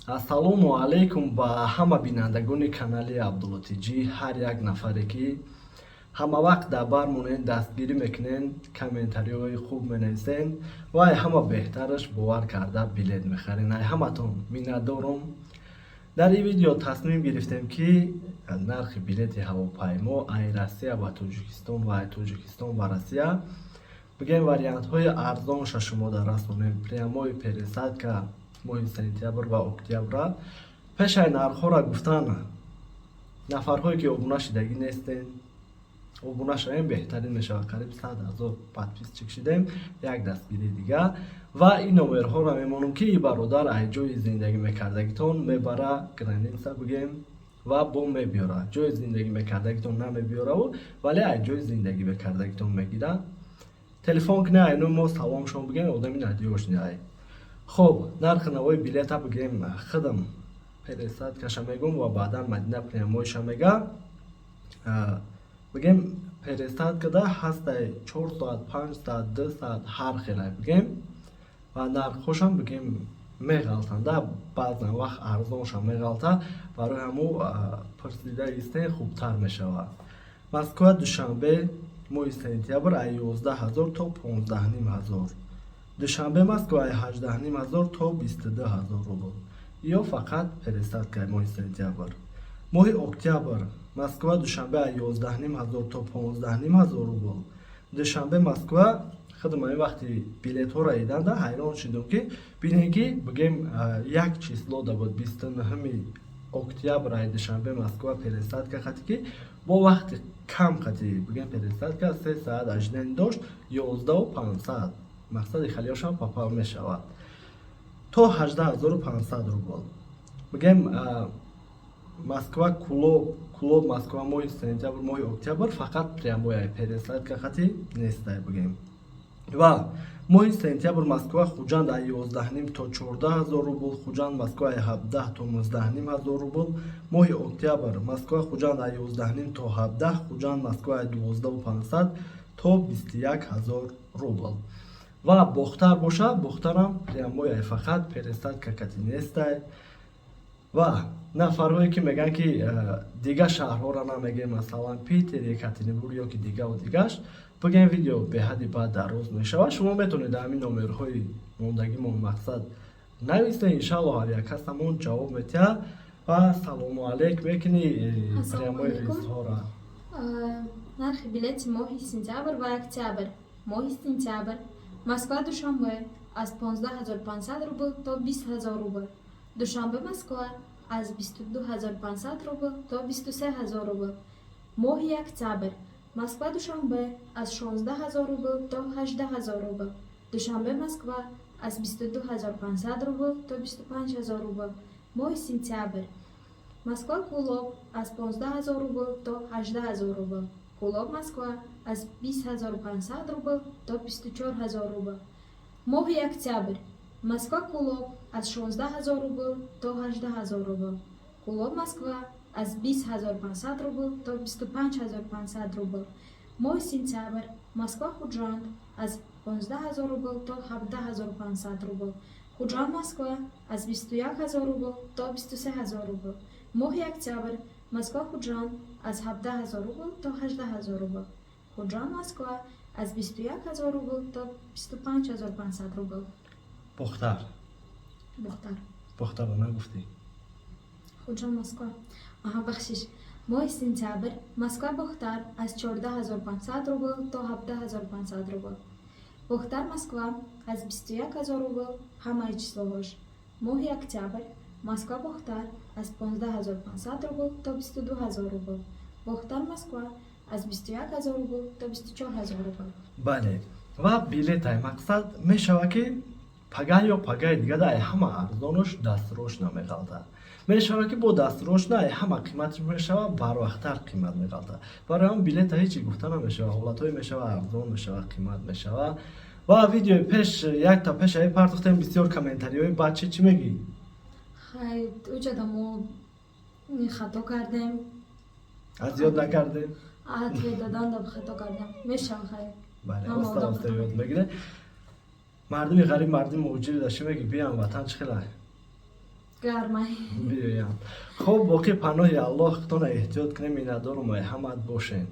ассалому алайкум ба ҳама бинандагони канали Абдуллотиҷӣ, ҳар як нафаре ки ҳамавақт дар бар монед, дастгирӣ мекунен, комментариҳои хуб менависен ва ай ҳама беҳтараш бовар карда билет мехарен. Ай ҳаматон миннатдорам. дар ин видео тасмим гирифтем ки нархи билети ҳавопаймо ай Россия ва Тоҷикистон ва ай Тоҷикистон ва Россия бигем вариантҳои арзонша шумода расонем. Прямои пересадка моҳи сентябр ва октябра пешай нархҳоро гуфтан нафарҳое ки обуна шидагӣ нестен, обуна шавем беҳтарин мешавад. Қариб 100 000 подписчик шидем, як дастгирии дигар ва ин номерҳоро мемонам ки и бародар ай ҷои зиндагӣ мекардагитон мебара граница бигем ва бо мебиёра. Ҷои зиндагӣ мекардагитон намебиёраву, вале ай ҷои зиндагӣ мекардагитон мегира. Телефон кина айно мо саломшон бигем, одами надиёшнидай. хоб, нархи навои билета бигем хидам пересадкаша мегум ва баъдан Мадина прямоиша мега. бигем пересадкада ҳастай 4 соат, 5 соат, 2 соат ҳар хелай бигем ва нархҳошам бигем меғалтанда, баъзан вақт арзонша меғалта, барои ҳамо пурсида истен хубтар мешавад. Москва душанбе моҳи сентябр ай 11 000 то 15 500. душанбе Москва ай 18 500 то 22 000 рубл. ё фақат пересадка моҳи сентябр. моҳи октябр Москва душанбе ай 11 500 то 15 500 рубл. душанбе Москва хидмаи вақти билетҳоро иданда ҳайрон шудам ки бинем ки бигем як число да буд 29 октябр ай душанбе Москва пересадка хати ки бо вақти кам хати бигем пересадка 3 соат ажден дошт 11 500. мақсади халиёшам папа мешавад то 18 500 рубл. бигем Москва Кулоб Москва моҳи сентябр моҳи октябр фақат прямои пересадка хати нестай бигем. ва моҳи сентябр Москва Хуҷанд ай 11 то 14 000 рубл, Хуҷанд Москва ай 17 то 19 500 рубл. моҳи октябр Москва Хуҷанд ай 11 то 17, Хуҷанд Москва ай 12 500 то 21 000 рубл. ва бохтар боша, бохтарам прямои ай фақат пересадка кати нестай. ва нафарҳое ки меган ки дига шаҳрҳоро намегем, масалан Питер, Екатеринбург ё ки дигаву дигаш, бигем видео беҳади баъд дароз мешавад. шумо метавонед дар ҳамин номерҳои мондагимон мақсад нависед, иншаллоҳ ҳар як касамон ҷавоб метиҳад ва салому алейк мекунӣ прямои ризҳоро. нархи билети моҳи сентябр ва октябр. моҳи сентябр Москва душанбе аз 15 500 рубл то 20 000 рубл. душанбе Москва аз 22 500 рубл то 23 000 рубл. моҳи октябр Москва душанбе аз 16 000 рубл то 18 000 рубл. душанбе Москва аз 22 500 рубл то 25 000 рубл. моҳи сентябр Москва Кулоб аз 15 000 рубл то 18 000 рубл. Кулоб Москва аз 20 500 рубл то 24 000 рубл. моҳи октябр Москва Кулоб аз 16 000 рубл то 18 000 рубл. Кулоб Москва аз 20 500 рубл то 25 500 рубл. моҳи сентябр Москва Хуҷанд аз 15 000 рубл то 17 500 рубл. Хуҷанд Москва аз 21 000 рубл то 23 000 рубл. моҳи октябр Москва Хуҷанд аз 17 000 рубл то 18 000 рубл. Хуҷанд Москва аз 21 000 рубл то 25 500 рубл. бохтар бохтар нагуфтӣ. Хуҷанд Москва бахшиш. моҳи сентябр Москва Бохтар аз 14 500 рубл то 17 500 рубл. Бохтар Москва аз 21 000 рубл ҳамаи числоҳош. моҳи октябр Москва Бохтар аз 15 500 рубл то 22 000 рубл. Бохтар Москва аз 21 000 рубл то 24 000 рубл. бале, ва билетай мақсад мешава ки пагай ё пагай дигада ай ҳама арзонош дастрошна меғалта. мешава ки бо дастрошна ай ҳама қиматиш мешава барвақттар қимат меғалта. барои ҳам билета ҳечи гуфта намешава, ҳолатҳое мешава арзон мешава, қимат мешава. ва видеои пеш якта пеш ай партохтем бисёр комментариҳои баъд чӣ мегӣ? хай уҷада мо хато кардем. аз ёд накардем? ответ доданда хато кардем. мешава хай. бале, оста ёд мегире. мардуми ғариб, мардуми муҳоҷири дашӣ меги биям ватан чӣ хелай? гармай. биёянд. Хуб боқӣ паноҳи Аллоҳ худтона эҳтиёт кунем, миннатдорум ҳамаат бошем.